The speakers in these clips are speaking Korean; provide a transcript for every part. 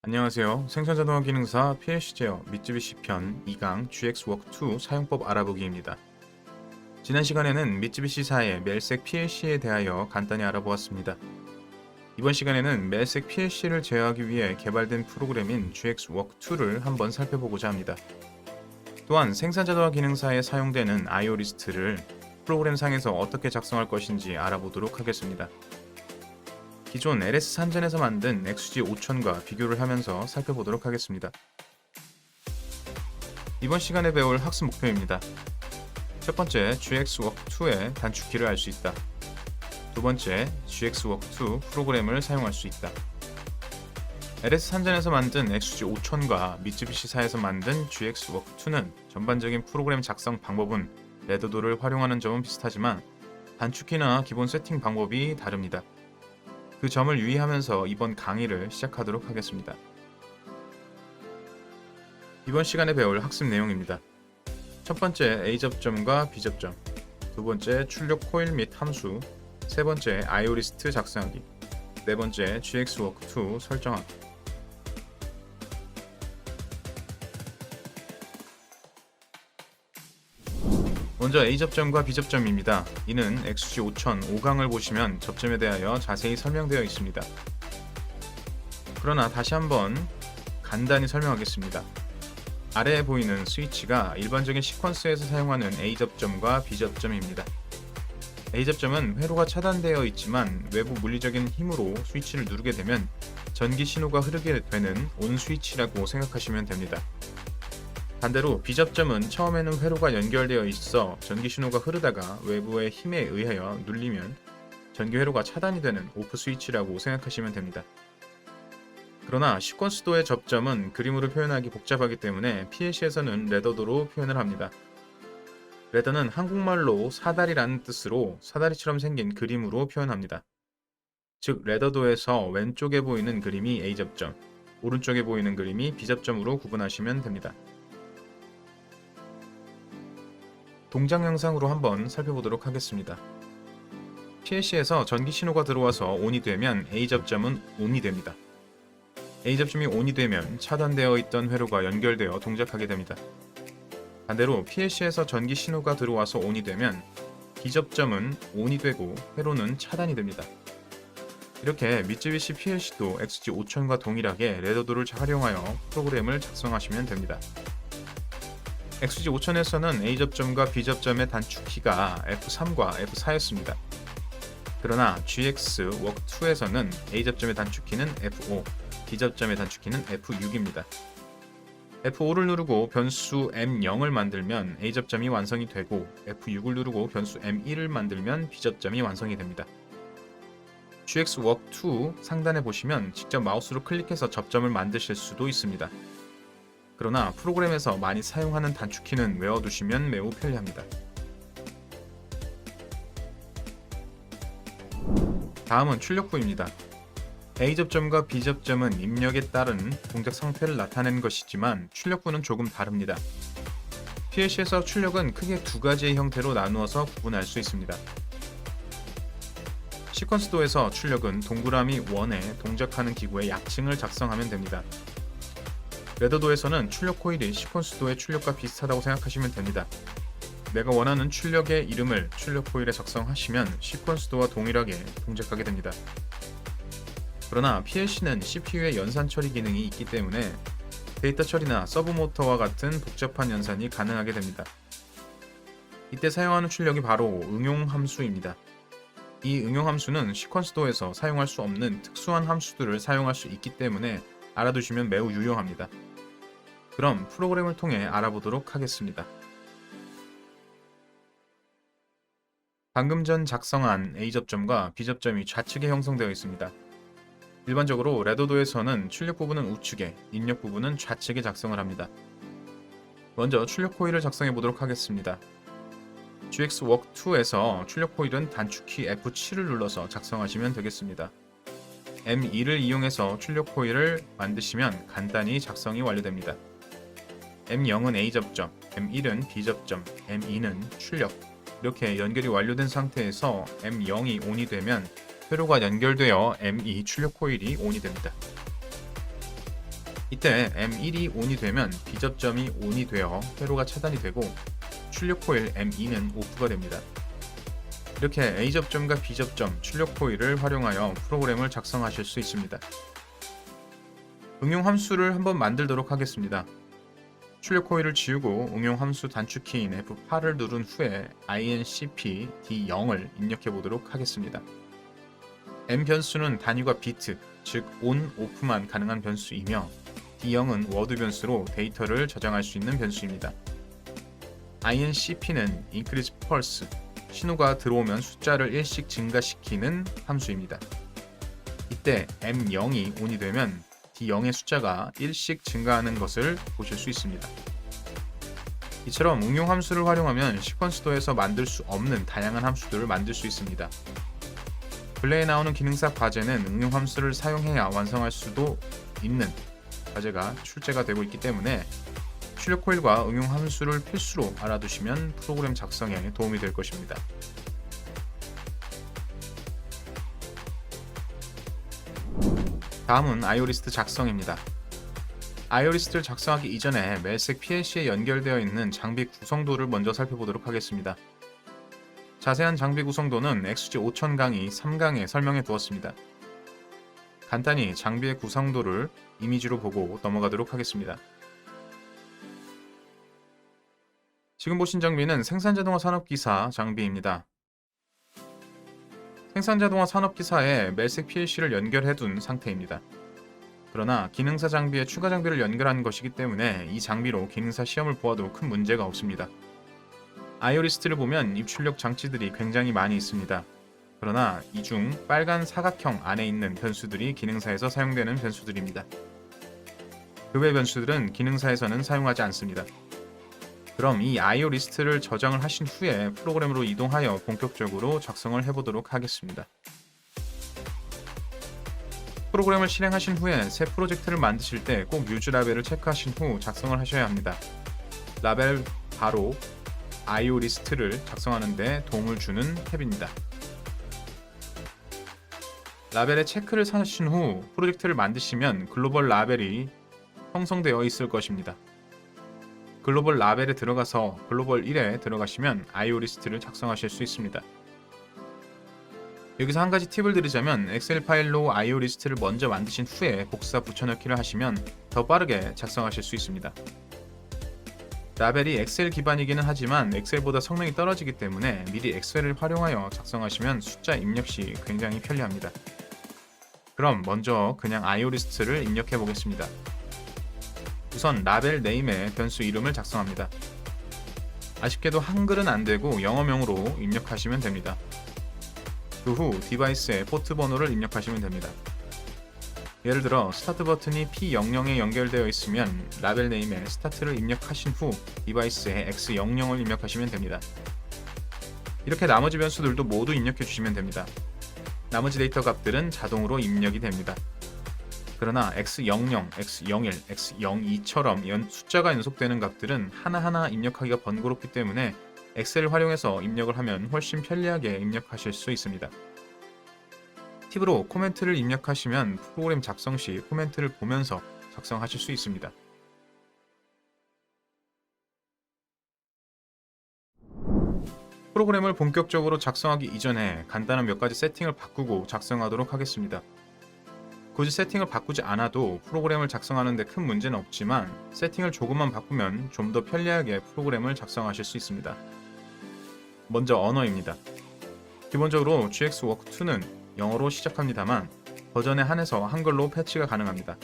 안녕하세요. 생산자동화 기능사 PLC 제어 미쯔비시 편 2강 GXWork2 사용법 알아보기입니다. 지난 시간에는 미쯔비시사의 멜색 PLC에 대하여 간단히 알아보았습니다. 이번 시간에는 멜색 PLC를 제어하기 위해 개발된 프로그램인 GXWork2를 한번 살펴보고자 합니다. 또한 생산자동화 기능사에 사용되는 IO 리스트를 프로그램상에서 어떻게 작성할 것인지 알아보도록 하겠습니다. 기존 LS 산전에서 만든 XG 5000과 비교를 하면서 살펴보도록 하겠습니다. 이번 시간에 배울 학습 목표입니다. 첫 번째, GXWork2의 단축키를 알 수 있다. 두 번째, GXWork2 프로그램을 사용할 수 있다. LS 산전에서 만든 XG 5000과 미쯔비시사에서 만든 GXWork2는 전반적인 프로그램 작성 방법은 레더도를 활용하는 점은 비슷하지만 단축키나 기본 세팅 방법이 다릅니다. 그 점을 유의하면서 이번 강의를 시작하도록 하겠습니다. 이번 시간에 배울 학습 내용입니다. 첫 번째, A 접점과 B 접점. 두 번째, 출력 코일 및 함수. 세 번째, IO 리스트 작성하기. 네 번째, GXWork2 설정하기. 먼저 A 접점과 B 접점입니다. 이는 XG 5000 5강을 보시면 접점에 대하여 자세히 설명되어 있습니다. 그러나 다시 한번 간단히 설명하겠습니다. 아래에 보이는 스위치가 일반적인 시퀀스에서 사용하는 A 접점과 B 접점입니다. A 접점은 회로가 차단되어 있지만 외부 물리적인 힘으로 스위치를 누르게 되면 전기 신호가 흐르게 되는 온 스위치라고 생각하시면 됩니다. 반대로 B 접점은 처음에는 회로가 연결되어 있어 전기 신호가 흐르다가 외부의 힘에 의하여 눌리면 전기 회로가 차단이 되는 오프 스위치라고 생각하시면 됩니다. 그러나 시퀀스도의 접점은 그림으로 표현하기 복잡하기 때문에 PLC에서는 레더도로 표현을 합니다. 레더는 한국말로 사다리라는 뜻으로 사다리처럼 생긴 그림으로 표현합니다. 즉 레더도에서 왼쪽에 보이는 그림이 A 접점, 오른쪽에 보이는 그림이 B 접점으로 구분하시면 됩니다. 동작 영상으로 한번 살펴보도록 하겠습니다. PLC에서 전기 신호가 들어와서 ON이 되면 A 접점은 ON이 됩니다. A 접점이 ON이 되면 차단되어 있던 회로가 연결되어 동작하게 됩니다. 반대로 PLC에서 전기 신호가 들어와서 ON이 되면 B 접점은 ON이 되고 회로는 차단이 됩니다. 이렇게 미쯔비시 PLC도 XG 5000과 동일하게 레더도를 활용하여 프로그램을 작성하시면 됩니다. XG 5000에서는 A 접점과 B 접점의 단축키가 F3과 F4였습니다. 그러나 GXWork2에서는 A 접점의 단축키는 F5, B 접점의 단축키는 F6입니다. F5를 누르고 변수 M0을 만들면 A 접점이 완성이 되고 F6을 누르고 변수 M1을 만들면 B 접점이 완성이 됩니다. GXWork2 상단에 보시면 직접 마우스로 클릭해서 접점을 만드실 수도 있습니다. 그러나 프로그램에서 많이 사용하는 단축키는 외워두시면 매우 편리합니다. 다음은 출력부입니다. A 접점과 B 접점은 입력에 따른 동작 상태를 나타내는 것이지만 출력부는 조금 다릅니다. PLC에서 출력은 크게 두 가지의 형태로 나누어서 구분할 수 있습니다. 시퀀스도에서 출력은 동그라미 1에 동작하는 기구의 약칭을 작성하면 됩니다. 레더도에서는 출력 코일이 시퀀스도의 출력과 비슷하다고 생각하시면 됩니다. 내가 원하는 출력의 이름을 출력 코일에 작성하시면 시퀀스도와 동일하게 동작하게 됩니다. 그러나 PLC는 CPU의 연산 처리 기능이 있기 때문에 데이터 처리나 서브모터와 같은 복잡한 연산이 가능하게 됩니다. 이때 사용하는 출력이 바로 응용 함수입니다. 이 응용 함수는 시퀀스도에서 사용할 수 없는 특수한 함수들을 사용할 수 있기 때문에 알아두시면 매우 유용합니다. 그럼 프로그램을 통해 알아보도록 하겠습니다. 방금 전 작성한 A 접점과 B 접점이 좌측에 형성되어 있습니다. 일반적으로 레더도에서는 출력 부분은 우측에, 입력 부분은 좌측에 작성을 합니다. 먼저 출력 코일을 작성해 보도록 하겠습니다. GXWork2에서 출력 코일은 단축키 F7을 눌러서 작성하시면 되겠습니다. M2를 이용해서 출력 코일을 만드시면 간단히 작성이 완료됩니다. M0은 A 접점, M1은 B 접점, M2는 출력. 이렇게 연결이 완료된 상태에서 M0이 ON이 되면 회로가 연결되어 M2 출력 코일이 ON이 됩니다. 이때 M1이 ON이 되면 B접점이 ON이 되어 회로가 차단이 되고 출력 코일 M2는 오프가 됩니다. 이렇게 A접점과 B접점 출력 코일을 활용하여 프로그램을 작성하실 수 있습니다. 응용 함수를 한번 만들도록 하겠습니다. 출력 코일을 지우고 응용 함수 단축키인 F8을 누른 후에 INCP D0을 입력해 보도록 하겠습니다. M 변수는 단위가 비트, 즉 ON, OFF만 가능한 변수이며 D0은 워드 변수로 데이터를 저장할 수 있는 변수입니다. INCP는 Increase Pulse, 신호가 들어오면 숫자를 1씩 증가시키는 함수입니다. 이때 M0이 ON이 되면 D0의 숫자가 1씩 증가하는 것을 보실 수 있습니다. 이처럼 응용 함수를 활용하면 시퀀스도에서 만들 수 없는 다양한 함수들을 만들 수 있습니다. 근래에 나오는 기능사 과제는 응용 함수를 사용해야 완성할 수도 있는 과제가 출제가 되고 있기 때문에 출력 코일과 응용 함수를 필수로 알아두시면 프로그램 작성에 도움이 될 것입니다. 다음은 아이오리스트 작성입니다. 아이오리스트를 작성하기 이전에 멜색 PLC에 연결되어 있는 장비 구성도를 먼저 살펴보도록 하겠습니다. 자세한 장비 구성도는 XG 5000 강의 3강에 설명해 두었습니다. 간단히 장비의 구성도를 이미지로 보고 넘어가도록 하겠습니다. 지금 보신 장비는 생산자동화 산업기사 장비입니다. 생산자동화 산업기사에 멜색 PLC를 연결해 둔 상태입니다. 그러나 기능사 장비에 추가 장비를 연결한 것이기 때문에 이 장비로 기능사 시험을 보아도 큰 문제가 없습니다. 아이오리스트를 보면 입출력 장치들이 굉장히 많이 있습니다. 그러나 이 중 빨간 사각형 안에 있는 변수들이 기능사에서 사용되는 변수들입니다. 그 외 변수들은 기능사에서는 사용하지 않습니다. 그럼 이 아이오리스트를 저장을 하신 후에 프로그램으로 이동하여 본격적으로 작성을 해보도록 하겠습니다. 프로그램을 실행하신 후에 새 프로젝트를 만드실 때 꼭 유즈 라벨을 체크하신 후 작성을 하셔야 합니다. 라벨 바로 아이오리스트를 작성하는 데 도움을 주는 탭입니다. 라벨에 체크를 하신 후 프로젝트를 만드시면 글로벌 라벨이 형성되어 있을 것입니다. 글로벌 라벨에 들어가서 글로벌 1에 들어가시면 아이오리스트를 작성하실 수 있습니다. 여기서 한 가지 팁을 드리자면 엑셀 파일로 아이오리스트를 먼저 만드신 후에 복사 붙여넣기를 하시면 더 빠르게 작성하실 수 있습니다. 라벨이 엑셀 기반이기는 하지만 엑셀보다 성능이 떨어지기 때문에 미리 엑셀을 활용하여 작성하시면 숫자 입력 시 굉장히 편리합니다. 그럼 먼저 그냥 아이오리스트를 입력해 보겠습니다. 우선 라벨 네임에 변수 이름을 작성합니다. 아쉽게도 한글은 안되고 영어명으로 입력하시면 됩니다. 그 후 디바이스에 포트 번호를 입력하시면 됩니다. 예를 들어 스타트 버튼이 P00에 연결되어 있으면 라벨 네임에 스타트를 입력하신 후 디바이스에 X00을 입력하시면 됩니다. 이렇게 나머지 변수들도 모두 입력해 주시면 됩니다. 나머지 데이터 값들은 자동으로 입력이 됩니다. 그러나 X00, X01, X02처럼 숫자가 연속되는 값들은 하나하나 입력하기가 번거롭기 때문에 엑셀을 활용해서 입력을 하면 훨씬 편리하게 입력하실 수 있습니다. 팁으로 코멘트를 입력하시면 프로그램 작성 시 코멘트를 보면서 작성하실 수 있습니다. 프로그램을 본격적으로 작성하기 이전에 간단한 몇 가지 세팅을 바꾸고 작성하도록 하겠습니다. 굳이 세팅을 바꾸지 않아도 프로그램을 작성하는 데 큰 문제는 없지만 세팅을 조금만 바꾸면 좀 더 편리하게 프로그램을 작성하실 수 있습니다. 먼저 언어입니다. 기본적으로 GXWork2는 영어로 시작합니다만 버전에 한해서 한글로 패치가 가능합니다.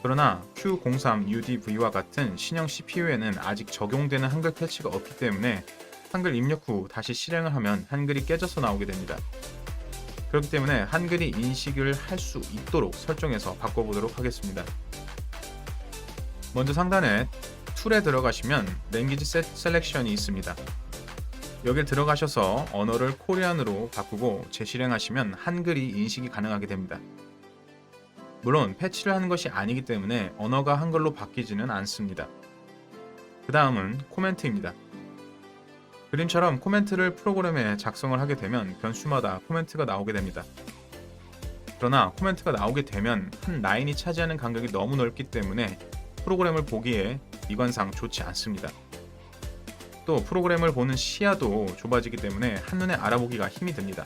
그러나 Q03UDV와 같은 신형 CPU에는 아직 적용되는 한글 패치가 없기 때문에 한글 입력 후 다시 실행을 하면 한글이 깨져서 나오게 됩니다. 그렇기 때문에 한글이 인식을 할 수 있도록 설정해서 바꿔보도록 하겠습니다. 먼저 상단에 툴에 들어가시면 랭귀지 셀렉션이 있습니다. 여길 들어가셔서 언어를 코리안으로 바꾸고 재실행하시면 한글이 인식이 가능하게 됩니다. 물론 패치를 하는 것이 아니기 때문에 언어가 한글로 바뀌지는 않습니다. 그 다음은 코멘트입니다. 그림처럼 코멘트를 프로그램에 작성을 하게 되면 변수마다 코멘트가 나오게 됩니다. 그러나 코멘트가 나오게 되면 한 라인이 차지하는 간격이 너무 넓기 때문에 프로그램을 보기에 미관상 좋지 않습니다. 또 프로그램을 보는 시야도 좁아지기 때문에 한눈에 알아보기가 힘이 듭니다.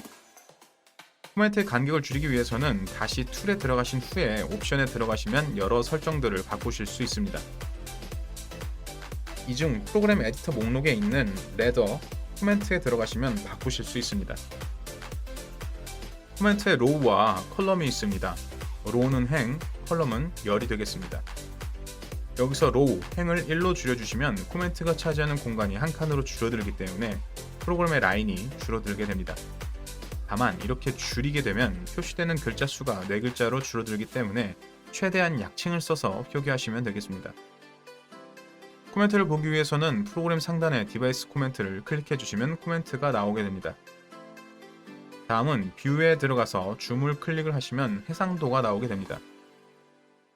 코멘트의 간격을 줄이기 위해서는 다시 툴에 들어가신 후에 옵션에 들어가시면 여러 설정들을 바꾸실 수 있습니다. 이 중 프로그램 에디터 목록에 있는 레더, 코멘트에 들어가시면 바꾸실 수 있습니다. 코멘트에 로우와 컬럼이 있습니다. 로우는 행, 컬럼은 열이 되겠습니다. 여기서 로우, 행을 1로 줄여주시면 코멘트가 차지하는 공간이 한 칸으로 줄어들기 때문에 프로그램의 라인이 줄어들게 됩니다. 다만 이렇게 줄이게 되면 표시되는 글자 수가 4글자로 줄어들기 때문에 최대한 약칭을 써서 표기하시면 되겠습니다. 코멘트를 보기 위해서는 프로그램 상단에 디바이스 코멘트를 클릭해 주시면 코멘트가 나오게 됩니다. 다음은 뷰에 들어가서 줌을 클릭을 하시면 해상도가 나오게 됩니다.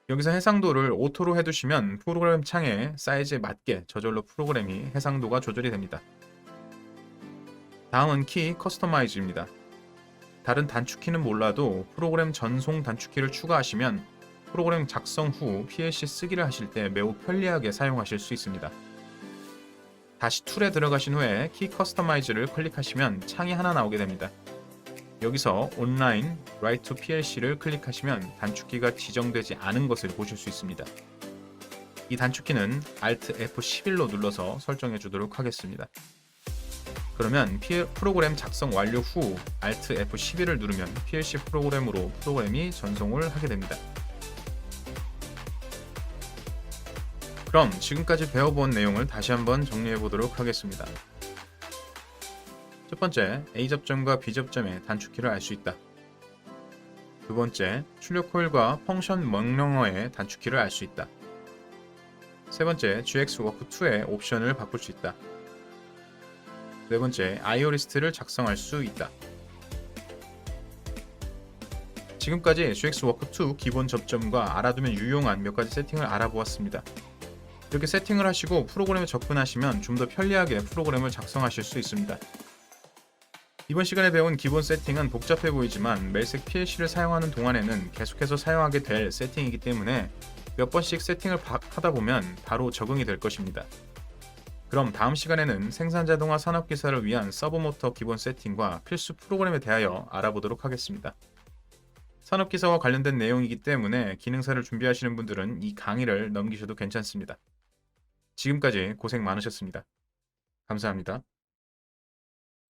여기서 해상도를 오토로 해두시면 프로그램 창의 사이즈에 맞게 저절로 프로그램이 해상도가 조절이 됩니다. 다음은 키 커스터마이즈입니다. 다른 단축키는 몰라도 프로그램 전송 단축키를 추가하시면 프로그램 작성 후 PLC 쓰기를 하실 때 매우 편리하게 사용하실 수 있습니다. 다시 툴에 들어가신 후에 키 커스터마이즈를 클릭하시면 창이 하나 나오게 됩니다. 여기서 온라인 Write to PLC를 클릭하시면 단축키가 지정되지 않은 것을 보실 수 있습니다. 이 단축키는 Alt F11로 눌러서 설정해 주도록 하겠습니다. 그러면 프로그램 작성 완료 후 Alt F11을 누르면 PLC 프로그램으로 프로그램이 전송을 하게 됩니다. 그럼 지금까지 배워본 내용을 다시 한번 정리해 보도록 하겠습니다. 첫 번째, A 접점과 B 접점의 단축키를 알 수 있다. 두 번째, 출력 코일과 펑션 명령어의 단축키를 알 수 있다. 세 번째, GXWork2의 옵션을 바꿀 수 있다. 네 번째, IO 리스트를 작성할 수 있다. 지금까지 GXWork2 기본 접점과 알아두면 유용한 몇 가지 세팅을 알아보았습니다. 이렇게 세팅을 하시고 프로그램에 접근하시면 좀 더 편리하게 프로그램을 작성하실 수 있습니다. 이번 시간에 배운 기본 세팅은 복잡해 보이지만 멜색 PLC를 사용하는 동안에는 계속해서 사용하게 될 세팅이기 때문에 몇 번씩 세팅을 하다 보면 바로 적응이 될 것입니다. 그럼 다음 시간에는 생산자동화 산업기사를 위한 서브모터 기본 세팅과 필수 프로그램에 대하여 알아보도록 하겠습니다. 산업기사와 관련된 내용이기 때문에 기능사를 준비하시는 분들은 이 강의를 넘기셔도 괜찮습니다. 지금까지 고생 많으셨습니다. 감사합니다.